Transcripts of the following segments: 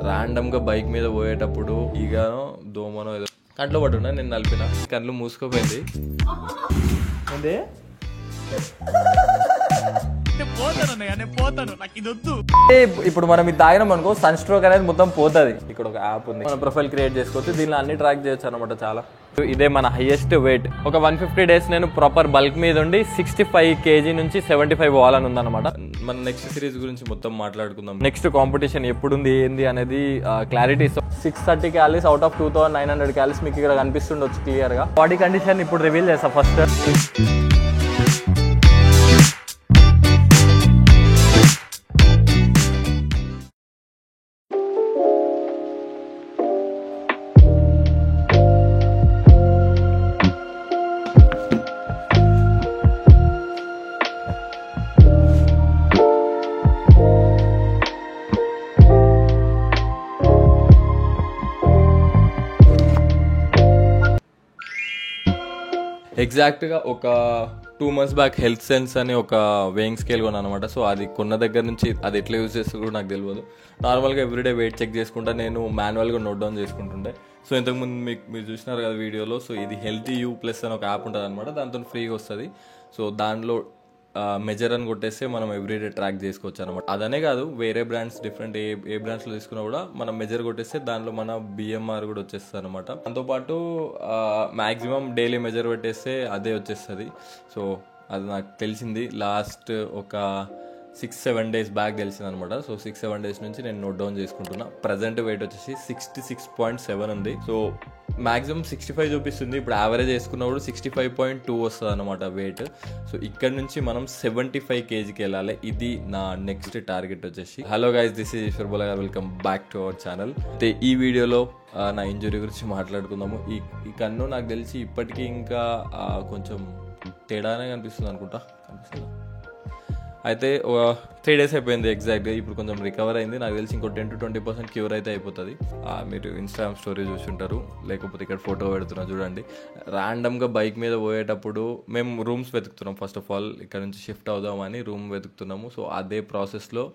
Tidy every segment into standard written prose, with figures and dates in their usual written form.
ర్యాండమ్గా బైక్ మీద పోయేటప్పుడు ఈగానో దోమనో ఏదో కంట్లో పట్టున్నా, నేను నలిపిన, కళ్ళు మూసుకోపోయింది. ఏంది ఇప్పుడు మనం ఇది తాగినాం అనుకో, సన్ స్ట్రోక్ అనేది మొత్తం పోతుంది. ఇక్కడ ఒక యాప్ ఉంది, మన ప్రొఫైల్ క్రియేట్ చేసుకోవచ్చు, దీనిలో అన్ని ట్రాక్ చేయొచ్చు అనమాట. చాలా ఇదే మన హైయెస్ట్ వెయిట్. ఒక 150 days నేను ప్రాపర్ బల్క్ మీద ఉండి 65 kg నుంచి 75 పోవాలని ఉందన్నమాట. మన నెక్స్ట్ సిరీస్ గురించి మొత్తం మాట్లాడుకుందాం. నెక్స్ట్ కాంపిటీషన్ ఎప్పుడుంది ఏంది అనేది clarity. 630 calories out of 2900 calories మీకు ఇక్కడ కనిపిస్తుండొచ్చు క్లియర్ గా. బాడీ కండిషన్ ఇప్పుడు రివీల్ చేస్తా ఫస్ట్. ఎగ్జాక్ట్గా ఒక 2 months బ్యాక్ హెల్త్ సెన్స్ అని ఒక వేయింగ్ స్కేల్ కొన్నాను అనమాట. సో అది కొన్న దగ్గర నుంచి అది ఎట్లా యూజ్ చేస్తే కూడా నాకు తెలియదు. నార్మల్గా ఎవ్రీడే వెయిట్ చెక్ చేసుకుంటా నేను మాన్యువల్గా నోట్ డౌన్ చేసుకుంటుండే. సో ఇంతకుముందు మీరు చూసినారు కదా వీడియోలో. సో ఇది హెల్తీ యూ ప్లస్ అని ఒక యాప్ ఉంటుంది అనమాట, దాంతో ఫ్రీగా వస్తుంది. సో దానిలో మెజర్ అని కొట్టేస్తే మనం ఎవ్రీడే ట్రాక్ చేసుకోవచ్చు అనమాట. అదనే కాదు, వేరే బ్రాండ్స్ డిఫరెంట్ ఏ బ్రాండ్స్లో తీసుకున్నా కూడా మనం మెజర్ కొట్టేస్తే దానిలో మన బిఎంఆర్ కూడా వచ్చేస్తుంది అనమాట. దాంతోపాటు మ్యాక్సిమం డైలీ మెజర్ పెట్టేస్తే అదే వచ్చేస్తుంది. సో అది నాకు తెలిసింది లాస్ట్ ఒక 6-7 days బ్యాక్ తెలిసింది అనమాట. సో 6-7 days నుంచి నేను నోట్ డౌన్ చేసుకుంటున్నా. ప్రజెంట్ వెయిట్ వచ్చేసి 66.7 ఉంది. సో మ్యాక్సిమం 65 చూపిస్తుంది. ఇప్పుడు యావరేజ్ వేసుకున్నప్పుడు 65.2 వస్తుంది అనమాట వెయిట్. సో ఇక్కడ నుంచి మనం 75 kgకి వెళ్ళాలి. ఇది నా నెక్స్ట్ టార్గెట్ వచ్చేసి. Hello guys, this is Eshwar Bola గారు, welcome back to our channel. అయితే ఈ వీడియోలో నా ఇంజురీ గురించి మాట్లాడుకుందాము. ఈ కన్ను నాకు తెలిసి ఇప్పటికీ ఇంకా కొంచెం తేడానే కనిపిస్తుంది అనుకుంటా. కనిపిస్తుందా? అయితే 3 days అయిపోయింది ఎగ్జాక్ట్గా. ఇప్పుడు కొంచెం రికవర్ అయింది. నాకు తెలిసి ఇంకో 10-20% క్యూర్ అయితే అయిపోతుంది. మీరు ఇన్స్టాగ్రామ్ స్టోరీ చూసుంటారు, లేకపోతే ఇక్కడ ఫోటో పెడుతున్నా చూడండి. ర్యాండమ్గా బైక్ మీద పోయేటప్పుడు మేము రూమ్స్ వెతుకుతున్నాం. ఫస్ట్ ఆఫ్ ఆల్ ఇక్కడ నుంచి షిఫ్ట్ అవుదామని రూమ్ వెతుకుతున్నాము. సో అదే ప్రాసెస్లో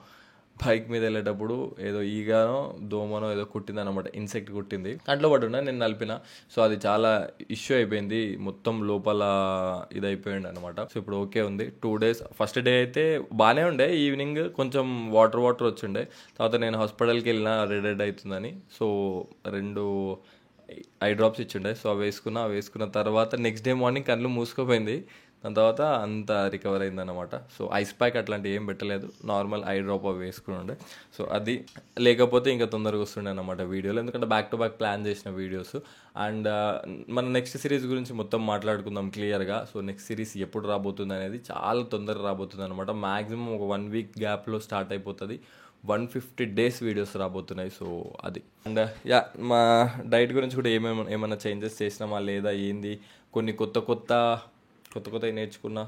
బైక్ మీద వెళ్ళేటప్పుడు ఏదో ఈగానో దోమనో ఏదో కుట్టింది అనమాట, ఇన్సెక్ట్ కుట్టింది. కంట్లో పట్టున్నా, నేను నలిపిన. సో అది చాలా ఇష్యూ అయిపోయింది, మొత్తం లోపల ఇది అయిపోయింది అనమాట. సో ఇప్పుడు ఓకే ఉంది. 2 days ఫస్ట్ డే అయితే బాగానే ఉండే, ఈవినింగ్ కొంచెం వాటర్ వచ్చిండే. తర్వాత నేను హాస్పిటల్కి వెళ్ళిన రెడ్ అవుతుందని. సో 2 ఐ డ్రాప్స్ ఇచ్చిండే. సో అవి వేసుకున్న తర్వాత నెక్స్ట్ డే మార్నింగ్ కళ్ళు మూసుకోపోయింది. దాని తర్వాత అంతా రికవర్ అయిందన్నమాట. సో ఐస్ ప్యాక్ అట్లాంటివి ఏం పెట్టలేదు, నార్మల్ ఐ డ్రాప్ అవి వేసుకుని ఉండే. సో అది లేకపోతే ఇంకా తొందరగా వస్తుండే అనమాట వీడియోలో, ఎందుకంటే బ్యాక్ టు బ్యాక్ ప్లాన్ చేసిన వీడియోస్. అండ్ మన నెక్స్ట్ సిరీస్ గురించి మొత్తం మాట్లాడుకుందాం క్లియర్గా. సో నెక్స్ట్ సిరీస్ ఎప్పుడు రాబోతుంది అనేది చాలా తొందరగా రాబోతుంది అనమాట. మ్యాక్సిమం ఒక 1 week గ్యాప్లో స్టార్ట్ అయిపోతుంది. 150 days వీడియోస్ రాబోతున్నాయి. సో అది. అండ్ మా డైట్ గురించి కూడా ఏమైనా చేంజెస్ చేసినామా లేదా ఏంది, కొన్ని కొత్త నేర్చుకున్నా.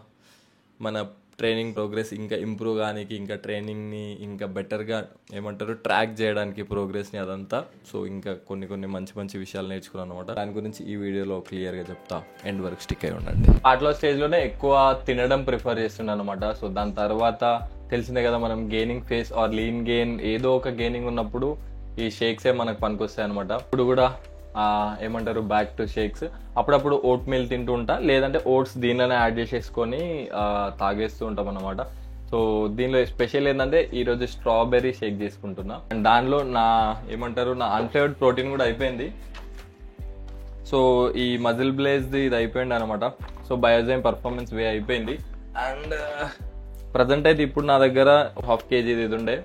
మన ట్రైనింగ్ ప్రోగ్రెస్ ఇంకా ఇంప్రూవ్ కానికి, ఇంకా ట్రైనింగ్ని ఇంకా బెటర్గా ట్రాక్ చేయడానికి ప్రోగ్రెస్ని అదంతా. సో ఇంకా కొన్ని మంచి విషయాలు నేర్చుకున్నాను అనమాట. దాని గురించి ఈ వీడియోలో క్లియర్గా చెప్తా, ఎండ్ వరకు స్టిక్ అయి ఉండండి. పార్ట్లో స్టేజ్లోనే ఎక్కువ తినడం ప్రిఫర్ చేస్తున్నాను అనమాట. సో దాని తర్వాత తెలిసిందే కదా, మనం gaining phase or lean gain ఏదో ఒక గెయినింగ్ ఉన్నప్పుడు ఈ షేక్సే మనకు పనికొస్తాయి అనమాట. ఇప్పుడు కూడా బ్యాక్ టు షేక్స్. అప్పుడప్పుడు ఓట్ మీల్ తింటూ ఉంటా, లేదంటే ఓట్స్ దీనిలోనే యాడ్ చేసేసుకొని తాగేస్తూ ఉంటాం అనమాట. సో దీనిలో స్పెషల్ ఏంటంటే ఈరోజు స్ట్రాబెర్రీ షేక్ చేసుకుంటున్నా. అండ్ దానిలో నా అన్ఫ్లేవర్డ్ ప్రోటీన్ కూడా అయిపోయింది. సో ఈ మజిల్ బ్లేజ్ది ఇది అయిపోయింది అనమాట. సో బయోజైమ్ పర్ఫార్మెన్స్ వే అయిపోయింది. అండ్ ప్రజెంట్ అయితే ఇప్పుడు నా దగ్గర 1/2 kg ఇది ఉండే,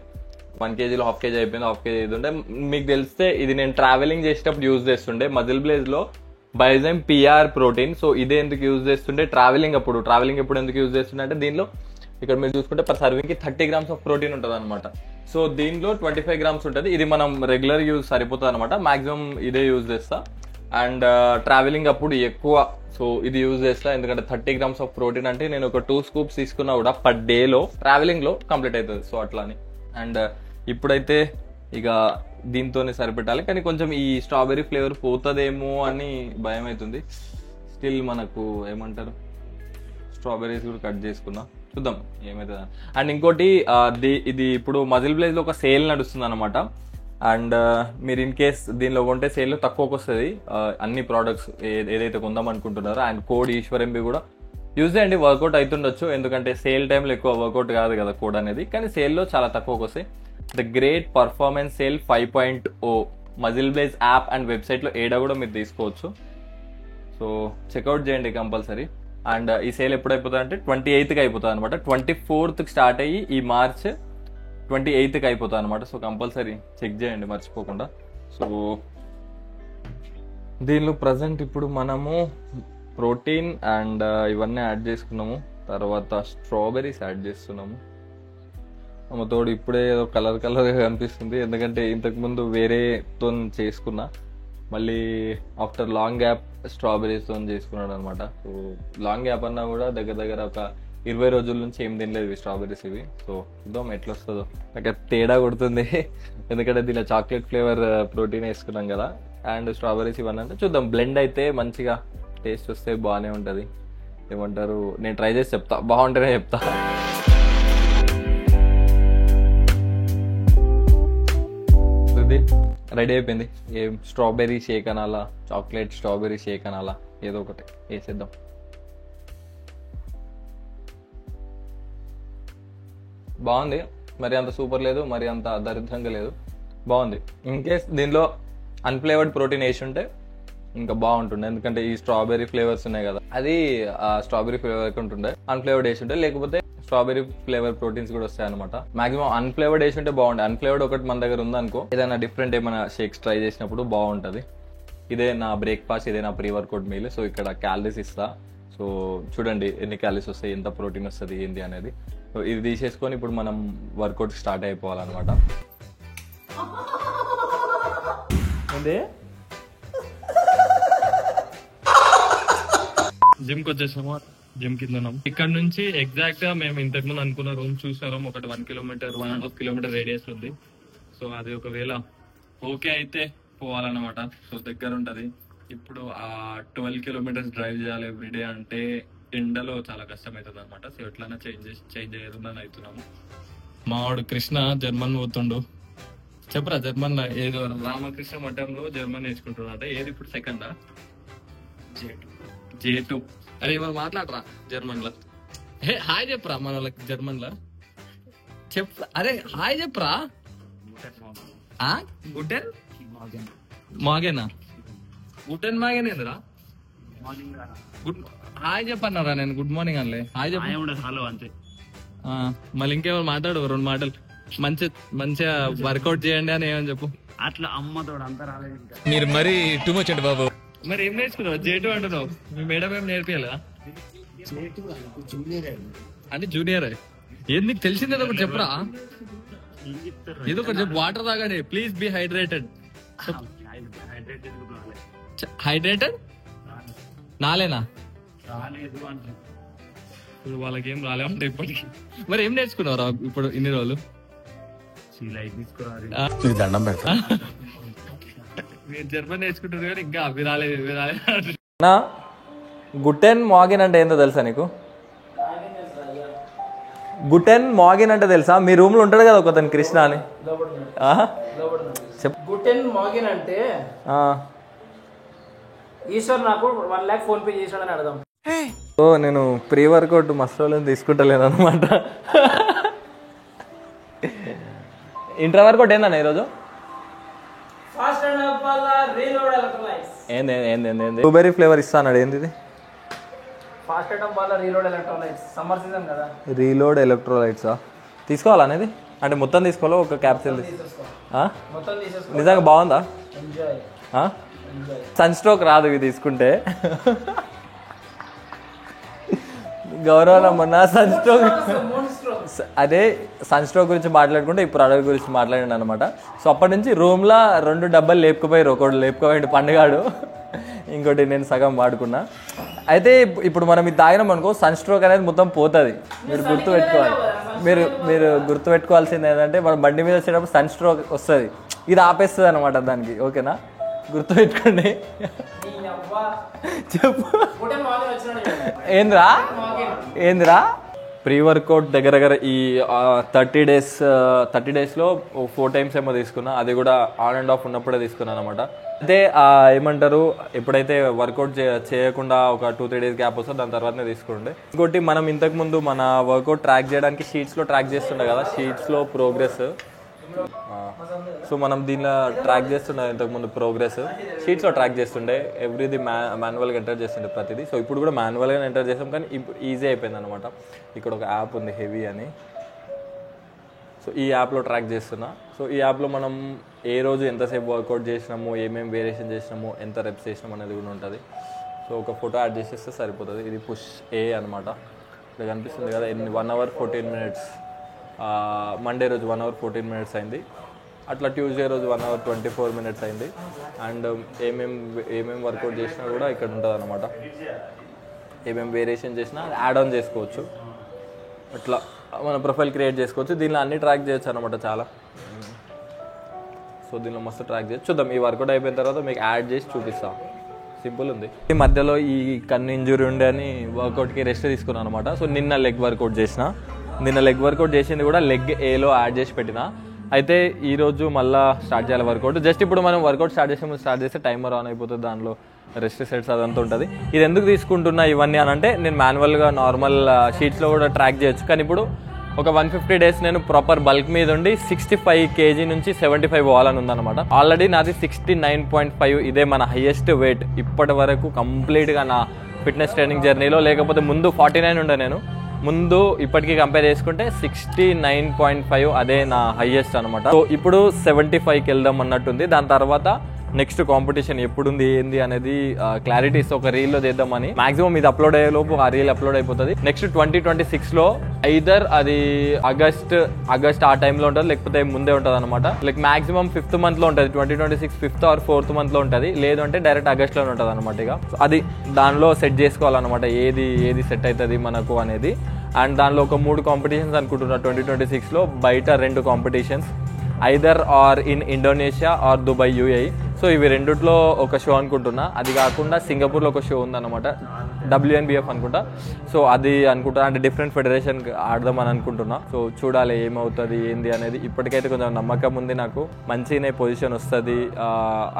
1 kgలో 1/2 kg అయిపోయింది, 1/2 kg ఇది ఉండే. మీకు తెలిస్తే ఇది నేను ట్రావెలింగ్ చేసేటప్పుడు యూజ్ చేస్తుండే. మజిల్ బ్లేజ్లో బయోజైమ్ పిఆర్ ప్రోటీన్. సో ఇదే ఎందుకు యూజ్ చేస్తుండే, ట్రావెలింగ్ ఎప్పుడు ఎందుకు యూజ్ చేస్తుండే అంటే, దీనిలో ఇక్కడ మీరు చూసుకుంటే పర్ సర్వింగ్కి 30 grams ఆఫ్ ప్రోటీన్ ఉంటుంది అనమాట. సో దీనిలో 25 grams ఉంటుంది. ఇది మనం రెగ్యులర్ యూజ్ సరిపోతుంది అనమాట. మాక్సిమం ఇదే యూజ్ చేస్తా. అండ్ ట్రావెలింగ్ అప్పుడు ఎక్కువ సో ఇది యూజ్ చేస్తా, ఎందుకంటే 30 grams ఆఫ్ ప్రోటీన్ అంటే నేను ఒక 2 scoops తీసుకున్నా కూడా పర్ డేలో ట్రావెలింగ్లో కంప్లీట్ అవుతుంది. సో అట్లాని. అండ్ ఇప్పుడైతే ఇక దీంతోనే సరిపెట్టాలి, కానీ కొంచెం ఈ స్ట్రాబెర్రీ ఫ్లేవర్ పోతుందేమో అని భయం అవుతుంది. స్టిల్ మనకు స్ట్రాబెర్రీస్ కూడా కట్ చేసుకున్నా, చూద్దాం ఏమవుతుంది. అండ్ ఇంకోటి ఇది ఇప్పుడు మజిల్ బ్లేజ్ లో ఒక సేల్ నడుస్తుంది అనమాట. అండ్ మీరు ఇన్ కేస్ దీనిలో కొంటే సేల్లో తక్కువకి వస్తుంది అన్ని ప్రోడక్ట్స్ ఏదైతే కొందాం అనుకుంటున్నారో. అండ్ కోడ్ ఈశ్వరంబి కూడా యూజ్ చేయండి, వర్కౌట్ అవుతుండొచ్చు, ఎందుకంటే సేల్ టైంలో ఎక్కువ వర్కౌట్ కాదు కదా కోడ్ అనేది, కానీ సేల్లో చాలా తక్కువకి వస్తాయి. The great performance sale 5.0 muscle blaze app and వెబ్సైట్లో ఏడా కూడా మీరు తీసుకోవచ్చు. సో చెక్అవుట్ చేయండి కంపల్సరీ. అండ్ ఈ సేల్ ఎప్పుడు అయిపోతుంది అంటే 28కి అయిపోతుంది అనమాట. 24కి స్టార్ట్ అయ్యి ఈ మార్చ్ 28కి అయిపోతుంది అనమాట. సో కంపల్సరీ చెక్ చేయండి మర్చిపోకుండా. సో దీనిలో ప్రజెంట్ ఇప్పుడు మనము ప్రోటీన్ అండ్ ఇవన్నీ యాడ్ చేసుకున్నాము, తర్వాత స్ట్రాబెర్రీస్ యాడ్ చేస్తున్నాము. తోడు ఇప్పుడే ఏదో కలర్గా కనిపిస్తుంది, ఎందుకంటే ఇంతకుముందు వేరేతో చేసుకున్నా, మళ్ళీ ఆఫ్టర్ లాంగ్ గ్యాప్ స్ట్రాబెర్రీస్తో చేసుకున్నాడు అనమాట. సో లాంగ్ గ్యాప్ అన్నా కూడా దగ్గర ఒక 20 రోజుల నుంచి ఏం తినలేదు స్ట్రాబెర్రీస్ ఇవి. సో చూద్దాం ఎట్లా వస్తుందో. నాకు తేడా కొడుతుంది, ఎందుకంటే దీనిలో చాక్లెట్ ఫ్లేవర్ ప్రోటీన్ వేసుకున్నాం కదా, అండ్ స్ట్రాబెర్రీస్ ఇవన్నీ అంటే చూద్దాం. బ్లెండ్ అయితే మంచిగా టేస్ట్ వస్తే బాగానే ఉంటుంది. ఏమంటారు, నేను ట్రై చేసి చెప్తా, బాగుంటేనే చెప్తా. రెడీ అయిపోయింది. ఏం స్ట్రాబెర్రీ షేక్ అనాలా, చాక్లెట్ స్ట్రాబెర్రీ షేక్ అనాలా, ఏదో ఒకటి వేసేద్దాం. బాగుంది, మరి అంత సూపర్ లేదు, మరి అంత దరిద్రంగా లేదు, బాగుంది. ఇన్ కేస్ దీనిలో అన్ఫ్లేవర్డ్ ప్రోటీన్ వేసి ఉంటే ఇంకా బాగుంటుండే, ఎందుకంటే ఈ స్ట్రాబెర్రీ ఫ్లేవర్స్ ఉన్నాయి కదా, అది స్ట్రాబెర్రీ ఫ్లేవర్ ఉంటుండే. అన్ఫ్లేవర్డ్ వేసి ఉంటే, లేకపోతే స్ట్రాబెర్రీ ఫ్లేవర్ ప్రోటీన్స్ కూడా వస్తాయి అనమాట. మాక్సిమం అన్ఫ్లేవర్డ్ వేసి ఉంటే బాగుండే. అన్ఫ్లేవర్డ్ ఒకటి మన దగ్గర ఉందనుకో, ఏదైనా డిఫరెంట్ ఏమైనా షేక్స్ ట్రై చేసినప్పుడు బాగుంటుంది. ఇదే నా బ్రేక్ఫాస్ట్, ఇదే నా ప్రీ వర్కౌట్ మీల్. సో ఇక్కడ క్యాలరీస్ ఇస్తా. సో చూడండి ఎన్ని క్యాలరీస్ వస్తాయి, ఎంత ప్రోటీన్ వస్తుంది ఏంది అనేది. సో ఇది తీసేసుకొని ఇప్పుడు మనం వర్కౌట్ స్టార్ట్ అయిపోవాలన్నమాట. జిమ్కి వచ్చేసాము, జిమ్ కింద ఉన్నాం. ఇక్కడ నుంచి ఎగ్జాక్ట్ గా మేము ఇంతకుముందు అనుకున్న రూమ్ చూసాము, ఒకటి 1 కిలోమీటర్ 1.5 కిలోమీటర్ రేడియస్ ఉంది. సో అది ఒకవేళ ఓకే అయితే పోవాలన్నమాట. సో దగ్గర ఉంటది. ఇప్పుడు ఆ 12 కిలోమీటర్స్ డ్రైవ్ చేయాలి ఎవ్రీడే అంటే ఎండలో చాలా కష్టం అవుతుంది అనమాట. సో ఎట్లైనా చేంజ్ అయ్యేదని అవుతున్నాము. మావాడు కృష్ణ జర్మన్ పోతుండు. చెప్పరా జర్మన్ లో ఏదో రామకృష్ణ మఠంలో జర్మన్ నేర్చుకుంటున్నాడ. ఏది ఇప్పుడు సెకండా? J2. అరే ఇవాళ మాట్లాడరా జర్మన్ లో. హాయ్ చెప్పరా మన వాళ్ళకి జర్మన్ లో అరే హాయ్ చెప్పరా. గుటెన్ మాగేనా? గుటెన్ మాగేనా ఏందిరా? గుడ్ హాయ్ చెప్పన్నారా? నేను గుడ్ మార్నింగ్ అనలే, హాయ్ చెప్ప అంతే. మళ్ళీ ఇంకేమైనా మాట్లాడు, 2 మాటలు. మంచిగా వర్కౌట్ చేయండి అని ఏమని చెప్పు. అట్లా అమ్మతోడు అంతా రాలేదు. మీరు మరీ టూ మచ్ అండి బాబు. మరి ఏం నేర్చుకున్నావు? J2 అంటున్నావు, మీ మేడం ఏం నేర్పియాలా? అంటే జూనియర్ ఏది నీకు తెలిసిందే ఒకటి చెప్పరా. ఏదో ఒకటి చెప్పు. వాటర్ తాగండి ప్లీజ్, బి హైడ్రేటెడ్. హైడ్రేటెడ్ నాలేనా? వాళ్ళకి ఏం రాలే ఉంటాయి ఇప్పటికి. మరి ఏం నేర్చుకున్నారా ఇప్పుడు ఇన్ని రోజులు? దండం పెడతా. మీరు జర్మన్ నేర్చుకుంటారు కానీ ఇంకా అవి రాలేదు. గుటెన్ మార్గిన్ అంటే ఏంటో తెలుసా నీకు? గుటెన్ మార్గిన్ అంటే తెలుసా? మీ రూమ్ లో ఉంటాడు కదా ఒకతను కృష్ణ అని. గుటెన్ మార్గిన్ అంటే ఈశ్వర్ నాకు 1 lakh ఫోన్ పే చేసాడని అడదాం. సో నేను ప్రీ వర్కౌట్ మస్తు తీసుకుంటలేను అనమాట. ఇంట్రా వర్కౌట్ ఏందన్న ఈరోజు? ఏంది బ్లూబెర్రీ ఫ్లేవర్ ఇస్తా అన్నాడు. ఏంది ఇది? ఫాస్ట్ ఐటమ్ వల్ల రీలోడ్ ఎలక్ట్రోలైట్స్. సమ్మర్ సీజన్ కదా, రీలోడ్ ఎలక్ట్రోలైట్సా తీసుకోవాలనేది? అంటే మొత్తం తీసుకోవాలా ఒక క్యాప్సూల్? నిజంగా బాగుందా? సన్ స్ట్రోక్ రాదు ఇవి తీసుకుంటే. గౌరవం మొన్న సన్ స్ట్రోక్, అదే సన్ స్ట్రోక్ గురించి మాట్లాడుకుంటే ఇప్పుడు ప్రోడక్ట్ గురించి మాట్లాడండి అనమాట. సో అప్పటి నుంచి రూమ్లో 2 డబ్బాలు లేపుకుపోయారు. ఒకటి లేపుకోపోయింది పండుగాడు, ఇంకోటి నేను సగం వాడుకున్నా. అయితే ఇప్పుడు మనం ఇది తాగినాం అనుకో, సన్ స్ట్రోక్ అనేది మొత్తం పోతుంది. మీరు గుర్తుపెట్టుకోవాలి. మీరు గుర్తుపెట్టుకోవాల్సింది ఏంటంటే, మన బండి మీద వచ్చేటప్పుడు సన్ స్ట్రోక్ వస్తుంది, ఇది ఆపేస్తుంది అనమాట దానికి. ఓకేనా? గుర్తుపెట్టుకోండి. చెప్పు. ఏందిరా? ప్రీ వర్కౌట్ దగ్గర ఈ 30 డేస్లో 4 times ఏమో తీసుకున్నా. అది కూడా ఆన్ అండ్ ఆఫ్ ఉన్నప్పుడే తీసుకున్నాను అనమాట. అయితే ఏమంటారు, ఎప్పుడైతే వర్కౌట్ చేయకుండా ఒక 2-3 days గ్యాప్ వస్తుందో దాని తర్వాతనే తీసుకుంటే. ఇంకోటి, మనం ఇంతకుముందు మన వర్కౌట్ ట్రాక్ చేయడానికి షీట్స్లో ట్రాక్ చేస్తుండే కదా, షీట్స్లో ప్రోగ్రెస్. సో మనం దీనిలో ట్రాక్ చేస్తుండే ఇంతకుముందు ప్రోగ్రెస్, షీట్స్లో ట్రాక్ చేస్తుండే, ఎవ్రీది మాన్యువల్గా ఎంటర్ చేస్తుండే ప్రతిదీ. సో ఇప్పుడు కూడా మాన్యువల్గా ఎంటర్ చేస్తాం, కానీ ఇప్పుడు ఈజీ అయిపోయింది అనమాట. ఇక్కడ ఒక యాప్ ఉంది హెవీ అని, సో ఈ యాప్లో ట్రాక్ చేస్తున్నా. సో ఈ యాప్లో మనం ఏ రోజు ఎంతసేపు వర్కౌట్ చేసినాము, ఏమేమి వేరియేషన్ చేసినాము, ఎంత రెప్స్ చేసినాము అనేది కూడా ఉంటుంది. సో ఒక ఫోటో యాడ్ చేసేస్తే సరిపోతుంది. ఇది పుష్ ఏ అనమాట. ఇక్కడ కనిపిస్తుంది కదా, 1 hour 14 minutes. మండే రోజు 1 hour 14 minutes అయింది. అట్లా ట్యూస్డే రోజు 1 hour 24 minutes అయింది. అండ్ ఏమేమి వర్కౌట్ చేసినా కూడా ఇక్కడ ఉంటుంది అనమాట. ఏమేమి వేరియేషన్ చేసినా యాడ్ ఆన్ చేసుకోవచ్చు. అట్లా మన ప్రొఫైల్ క్రియేట్ చేసుకోవచ్చు. దీనిలో అన్ని ట్రాక్ చేయొచ్చు అనమాట చాలా. సో దీనిలో మస్తు ట్రాక్ చేయొచ్చు. చూద్దాం, ఈ వర్కౌట్ అయిపోయిన తర్వాత మీకు యాడ్ చేసి చూపిస్తాం. సింపుల్ ఉంది. ఈ మధ్యలో ఈ కన్ను ఇంజురీ ఉండే అని వర్కౌట్కి రెస్ట్ తీసుకున్నాను అనమాట. సో నిన్న లెగ్ వర్కౌట్ చేసింది కూడా లెగ్ ఏలో యాడ్ చేసి పెట్టిన. అయితే ఈరోజు మళ్ళీ స్టార్ట్ చేయాలి వర్కౌట్. జస్ట్ ఇప్పుడు మనం వర్కౌట్ స్టార్ట్ చేస్తే టైమర్ ఆన్ అయిపోతుంది, దానిలో రెస్ట్ సెట్స్ అదంతా ఉంటుంది. ఇది ఎందుకు తీసుకుంటున్నా ఇవన్నీ అని అంటే, నేను మాన్యువల్గా నార్మల్ షీట్స్లో కూడా ట్రాక్ చేయొచ్చు, కానీ ఇప్పుడు ఒక 150 days నేను ప్రాపర్ బల్క్ మీద ఉండి 65 kg నుంచి 75 పోవాలని ఉందన్నమాట. ఆల్రెడీ నాది 69.5, ఇదే మన హైయెస్ట్ వెయిట్ ఇప్పటి వరకు కంప్లీట్గా నా ఫిట్నెస్ ట్రైనింగ్ జర్నీలో. లేకపోతే ముందు 49 ఉండే నేను, ముందు ఇప్పటికీ కంపేర్ చేసుకుంటే 69.5 అదే నా హైయెస్ట్ అనమాట. సో ఇప్పుడు 75కి వెళ్దాం అన్నట్టుంది. దాని తర్వాత నెక్స్ట్ కాంపిటీషన్ ఎప్పుడుంది ఏంది అనేది క్లారిటీ ఇస్తే ఒక రీల్లో చేద్దామని. మాక్సిమం ఇది అప్లోడ్ అయ్యే లోపు ఆ రీల్ అప్లోడ్ అయిపోతుంది. నెక్స్ట్ 2026లో ఐదర్ అది ఆగస్ట్ ఆ టైంలో ఉంటుంది, లేకపోతే ముందే ఉంటుంది అనమాట. లైక్ మాక్సిమం 5th month లో ఉంటుంది, 2026 5th or 4th month లో ఉంటుంది. లేదు అంటే డైరెక్ట్ ఆగస్ట్లోనే ఉంటుంది అనమాట. ఇక అది దానిలో సెట్ చేసుకోవాలన్నమాట, ఏది సెట్ అవుతుంది మనకు అనేది. అండ్ దానిలో ఒక 3 కాంపిటీషన్స్ అనుకుంటున్నా 2026లో. బయట 2 competitions, either or in Indonesia or Dubai UAE. So ఇవి రెండిట్లో ఒక షో అనుకుంటున్నా. అది కాకుండా సింగపూర్లో ఒక షో ఉందన్నమాట, WNBF అనుకుంటా. సో అది అనుకుంటా, అంటే డిఫరెంట్ ఫెడరేషన్ ఆడదామని అనుకుంటున్నా. సో చూడాలి ఏమవుతుంది ఏంది అనేది. ఇప్పటికైతే కొంచెం నమ్మకం ఉంది నాకు, మంచిగానే పొజిషన్ వస్తుంది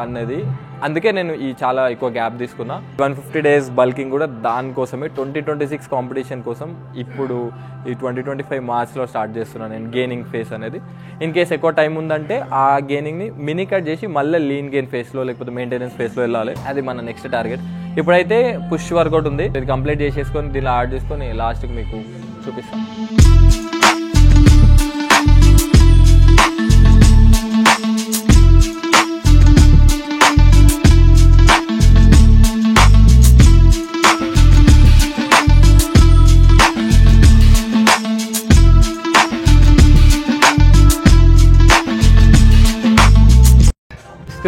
అనేది. అందుకే నేను ఈ చాలా ఎక్కువ గ్యాప్ తీసుకున్నా. 150 days బల్కింగ్ కూడా దానికోసమే, 2026 కాంపిటీషన్ కోసం ఇప్పుడు ఈ 2025 మార్చ్లో స్టార్ట్ చేస్తున్నాను నేను గెయినింగ్ ఫేస్ అనేది. ఇన్ కేస్ ఎక్కువ టైం ఉందంటే ఆ గెయినింగ్ని మినీ కట్ చేసి మళ్ళీ లీన్ గెయిన్ ఫేస్లో లేకపోతే మెయింటెనెన్స్ ఫేస్లో వెళ్ళాలి. అది మన నెక్స్ట్ టార్గెట్. ఇప్పుడైతే పుష్ వర్కౌట్ ఉంది, ఇది కంప్లీట్ చేసేసుకొని దీనిలో యాడ్ చేసుకొని లాస్ట్కి మీకు చూపిస్తాను.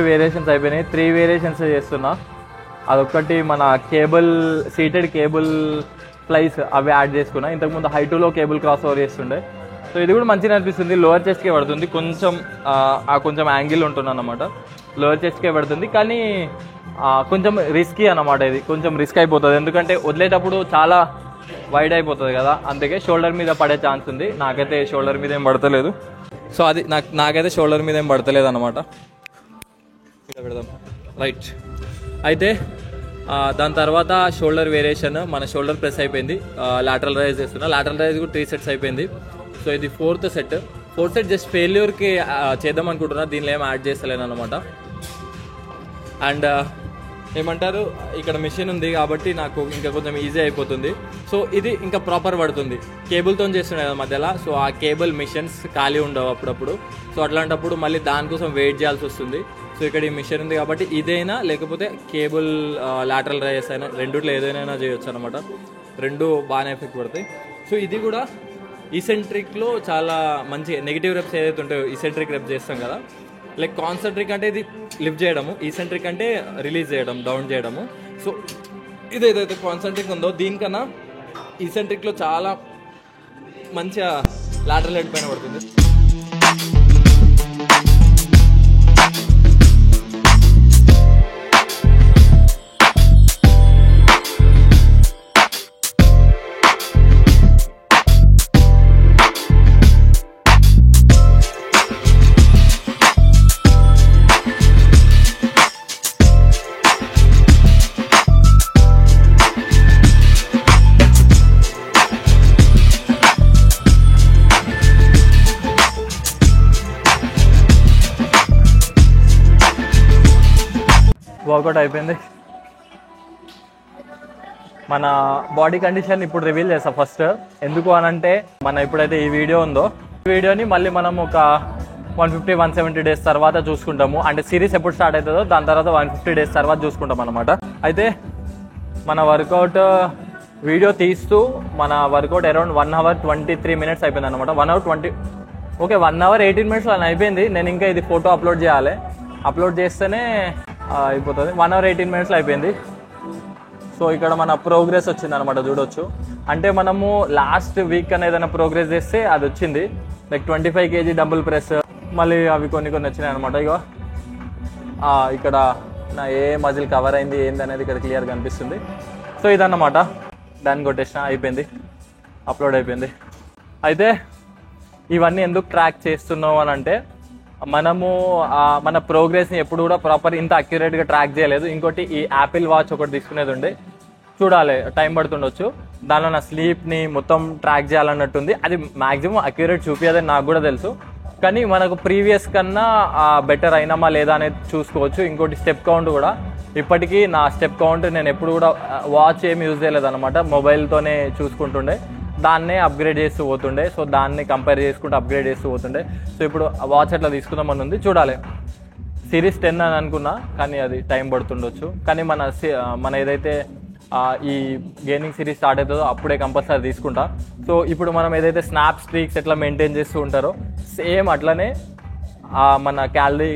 వేరియేషన్స్ అయిపోయినాయి, 3 వేరియేషన్స్ చేస్తున్నా. అదొకటి మన సీటెడ్ కేబుల్ ఫ్లైస్ అవి యాడ్ చేసుకున్నా. ఇంతకుముందు హైటులో కేబుల్ క్రాస్ ఓవర్ చేస్తుండే. సో ఇది కూడా మంచిగా అనిపిస్తుంది. లోవర్ చెస్ట్కే పడుతుంది, కొంచెం యాంగిల్ ఉంటుంది అన్నమాట. లోవర్ చెస్ట్కే పడుతుంది, కానీ కొంచెం రిస్కీ అన్నమాట. ఇది కొంచెం రిస్క్ అయిపోతుంది, ఎందుకంటే వదిలేటప్పుడు చాలా వైడ్ అయిపోతుంది కదా. అందుకే షోల్డర్ మీద పడే ఛాన్స్ ఉంది. నాకైతే షోల్డర్ మీద ఏం పడతలేదు. సో అది నాకైతే షోల్డర్ మీద ఏం పడతలేదు అన్నమాట. పెడదాం రైట్. అయితే దాని తర్వాత షోల్డర్ వేరియేషన్, మన షోల్డర్ ప్రెస్ అయిపోయింది. లాటరల్ రైజ్ చేస్తున్నా. లాటరల్ రైజ్ కూడా 3 sets అయిపోయింది. సో ఇది 4th set. 4th set just ఫెయిల్యూర్కి చేద్దాం అనుకుంటున్నా, దీనిలో ఏం యాడ్ చేస్తలేను అనమాట. అండ్ ఏమంటారు, ఇక్కడ మిషన్ ఉంది కాబట్టి నాకు ఇంకా కొంచెం ఈజీ అయిపోతుంది. సో ఇది ఇంకా ప్రాపర్ పడుతుంది. కేబుల్తో చేస్తున్నాయి కదా మధ్యలో, సో ఆ కేబుల్ మిషన్స్ ఖాళీ ఉండవు అప్పుడప్పుడు. సో అట్లాంటప్పుడు మళ్ళీ దానికోసం వెయిట్ చేయాల్సి వస్తుంది. సో ఇక్కడ ఈ మిషన్ ఉంది కాబట్టి ఇదైనా లేకపోతే కేబుల్ లాటరల్ రైస్ అయినా రెండిట్లో ఏదైనా చేయొచ్చు అనమాట. 2 బాగానే ఎఫెక్ట్ పడతాయి. సో ఇది కూడా ఈసెంట్రిక్లో చాలా మంచి నెగిటివ్ రెప్స్ ఏదైతే ఉంటాయో ఈసెంట్రిక్ రెప్స్ చేస్తాం కదా. లైక్ కాన్సెంట్రిక్ అంటే ఇది లిఫ్ట్ చేయడము, ఈసెంట్రిక్ అంటే రిలీజ్ చేయడం, డౌన్ చేయడము. సో ఇది ఏదైతే కాన్సెంట్రిక్ ఉందో దీనికన్నా ఈసెంట్రిక్లో చాలా మంచిగా లాటరల్ హెడ్ పైన పడుతుంది. వర్కౌట్ అయిపోయింది. మన బాడీ కండిషన్ ఇప్పుడు రివీల్ చేస్తాం ఫస్ట్. ఎందుకు అనంటే మన ఎప్పుడైతే ఈ వీడియో ఉందో ఈ వీడియోని మళ్ళీ మనం ఒక 150-170 డేస్ తర్వాత చూసుకుంటాము. అంటే సిరీస్ ఎప్పుడు స్టార్ట్ అవుతుందో దాని తర్వాత 150 డేస్ తర్వాత చూసుకుంటాం అనమాట. అయితే మన వర్కౌట్ వీడియో తీస్తూ మన వర్కౌట్ అరౌండ్ 1 hour 23 minutes అయిపోయింది అనమాట. 1 hour 18 minutes అని అయిపోయింది. నేను ఇంకా ఇది ఫోటో అప్లోడ్ చేయాలి. అప్లోడ్ చేస్తేనే అయిపోతుంది. 1 hour 18 minutes అయిపోయింది. సో ఇక్కడ మన ప్రోగ్రెస్ వచ్చింది అనమాట, చూడొచ్చు. అంటే మనము లాస్ట్ వీక్ అని ఏదైనా ప్రోగ్రెస్ చేస్తే అది వచ్చింది. లైక్ 25 kg డబుల్ ప్రెస్, మళ్ళీ అవి కొన్ని వచ్చినాయి అనమాట. ఇగో ఇక్కడ నా ఏ మజిల్ కవర్ అయింది ఏంది అనేది ఇక్కడ క్లియర్గా కనిపిస్తుంది. సో ఇదన్నమాట, దాన్ని కొట్టేసిన, అయిపోయింది, అప్లోడ్ అయిపోయింది. అయితే ఇవన్నీ ఎందుకు ట్రాక్ చేస్తున్నావు అని అంటే మనము మన ప్రోగ్రెస్ని ఎప్పుడు కూడా ప్రాపర్ ఇంత అక్యురేట్గా ట్రాక్ చేయలేదు. ఇంకోటి ఈ యాపిల్ వాచ్ ఒకటి తీసుకునేది ఉండే, చూడాలి, టైం పడుతుండొచ్చు. దానిలో నా స్లీప్ని మొత్తం ట్రాక్ చేయాలన్నట్టుంది. అది మ్యాక్సిమం అక్యురేట్ చూపించదని నాకు కూడా తెలుసు. కానీ మనకు ప్రీవియస్ కన్నా బెటర్ అయినామా లేదా అనేది చూసుకోవచ్చు. ఇంకోటి స్టెప్ కౌంట్ కూడా, ఇప్పటికీ నా స్టెప్ కౌంట్ నేను ఎప్పుడు కూడా వాచ్ ఏమి యూజ్ చేయలేదు అనమాట, మొబైల్తోనే చూసుకుంటుండే. దాన్నే అప్గ్రేడ్ చేస్తూ పోతుండే. సో దాన్ని కంపేర్ చేసుకుంటూ అప్గ్రేడ్ చేస్తూ పోతుండే. సో ఇప్పుడు వాచ్ అట్లా తీసుకుందామని ఉంది, చూడాలి. సిరీస్ 10 అని అనుకున్నా, కానీ అది టైం పడుతుండొచ్చు. కానీ మన ఏదైతే ఈ గేమింగ్ సిరీస్ స్టార్ట్ అవుతుందో అప్పుడే కంపల్సరీ తీసుకుంటా. సో ఇప్పుడు మనం ఏదైతే స్నాప్ స్ట్రీక్స్ ఎట్లా మెయింటైన్ చేస్తూ ఉంటారో సేమ్ అట్లనే మన calorie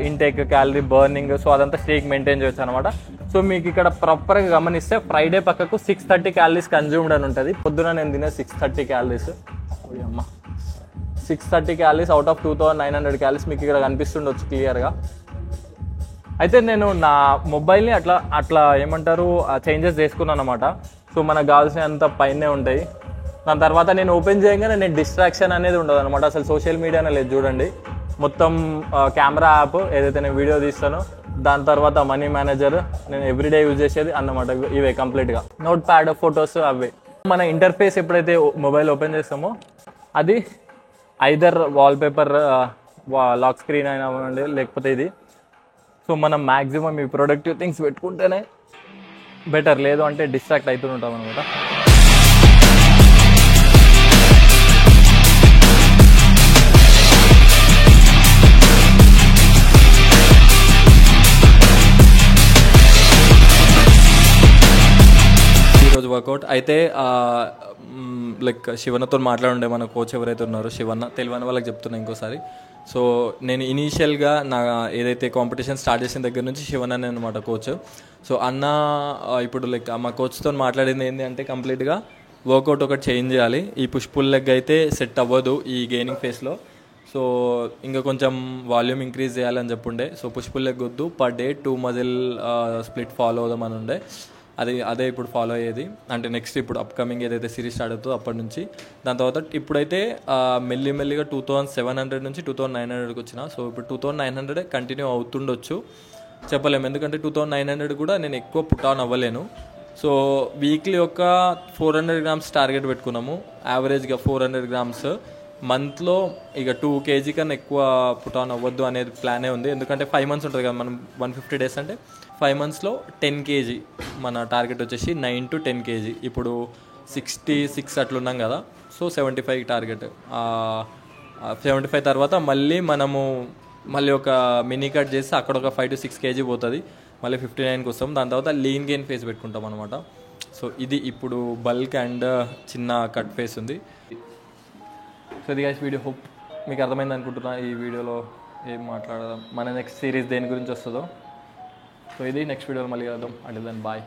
intake, calorie burning, so అదంతా స్ట్రీక్ మెయింటైన్ చేయొచ్చు అనమాట. సో మీకు ఇక్కడ ప్రాపర్గా గమనిస్తే ఫ్రైడే పక్కకు 630 calories కన్జ్యూమ్డ్ అని ఉంటుంది. పొద్దున నేను తినే 630 calories, 630 calories out of 2900 calories మీకు ఇక్కడ కనిపిస్తుండొచ్చు క్లియర్గా. అయితే నేను నా మొబైల్ని అట్లా ఏమంటారు చేంజెస్ చేసుకున్నాను అనమాట. సో మనకు కావాల్సినంత పైనే ఉంటాయి. దాని తర్వాత నేను ఓపెన్ చేయగానే నేను డిస్ట్రాక్షన్ అనేది ఉండదు అనమాట. అసలు సోషల్ మీడియానే లేదు, చూడండి. మొత్తం కెమెరా యాప్ ఏదైతే నేను వీడియో తీస్తానో, దాని తర్వాత మనీ మేనేజర్, నేను ఎవ్రీడే యూజ్ చేసేది అన్నమాట. ఇవే కంప్లీట్గా నోట్ ప్యాడ్, ఫొటోస్ అవే. మన ఇంటర్ఫేస్ ఎప్పుడైతే మొబైల్ ఓపెన్ చేస్తామో అది ఐదర్ వాల్పేపర్, లాక్ స్క్రీన్ అయినా ఉండే, లేకపోతే ఇది. సో మనం మ్యాక్సిమం ఈ ప్రొడక్టివ్ థింగ్స్ పెట్టుకుంటేనే బెటర్, లేదు అంటే డిస్ట్రాక్ట్ అవుతుంటాం అనమాట. ఈరోజు వర్కౌట్ అయితే లైక్ శివన్నతో మాట్లాడుండే మన కోచ్ ఎవరైతే ఉన్నారో శివన్న, తెలియని వాళ్ళకి చెప్తున్నా ఇంకోసారి. సో నేను ఇనీషియల్గా నా ఏదైతే కాంపిటీషన్ స్టార్ట్ చేసిన దగ్గర నుంచి శివన్న అనమాట కోచ్. సో అన్న ఇప్పుడు లైక్ మా కోచ్తో మాట్లాడింది ఏంటి అంటే కంప్లీట్గా వర్కౌట్ ఒకటి చేంజ్ చేయాలి. ఈ పుష్ పుల్ లెగ్ అయితే సెట్ అవ్వదు ఈ గెయినింగ్ ఫేస్లో. సో ఇంకా కొంచెం వాల్యూమ్ ఇంక్రీజ్ చేయాలని చెప్పుండే. సో పుష్ పుల్ లెగ్ వద్దు, per day 2 muscle split follow అవుదామని ఉండే. అదే ఇప్పుడు ఫాలో అయ్యేది. అంటే నెక్స్ట్ ఇప్పుడు అప్కమింగ్ ఏదైతే సిరీస్ స్టార్ట్ అవుతుందో అప్పటి నుంచి. దాని తర్వాత ఇప్పుడైతే మెల్లిగా 2700 నుంచి 2900కి వచ్చిన. సో ఇప్పుడు 2900 కంటిన్యూ అవుతుండొచ్చు, చెప్పలేము. ఎందుకంటే 2900 కూడా నేను ఎక్కువ పుట్ ఆన్ అవ్వలేను. సో వీక్లీ ఒక 400 grams టార్గెట్ పెట్టుకున్నాము, యావరేజ్గా 400 grams. మంత్లో ఇక 2 kg కన్నా ఎక్కువ పుట్ ఆన్ అవ్వద్దు అనేది ప్లానే ఉంది. ఎందుకంటే 5 months ఉంటుంది కదా, మనం 150 days అంటే 5 monthsలో 10 kg మన టార్గెట్ వచ్చేసి 9 to 10 kg. ఇప్పుడు 66 అట్లున్నాం కదా, సో 75 టార్గెట్. 75 తర్వాత మళ్ళీ ఒక మినీ కట్ చేసి అక్కడ ఒక 5 to 6 kg పోతుంది, మళ్ళీ 59కి వస్తాం. దాని తర్వాత లీన్ గెయిన్ ఫేస్ పెట్టుకుంటాం అనమాట. సో ఇది ఇప్పుడు బల్క్ అండ్ చిన్న కట్ ఫేస్ ఉంది. సో ఇది గైస్ వీడియో, హోప్ మీకు అర్థమైంది అనుకుంటున్నా. ఈ వీడియోలో ఏం మాట్లాడదాం, మన నెక్స్ట్ సిరీస్ దేని గురించి వస్తుందో. సో ఇది నెక్స్ట్ వీడియోలో మళ్ళీ కలుద్దాం. అంటే దెన్ బాయ్.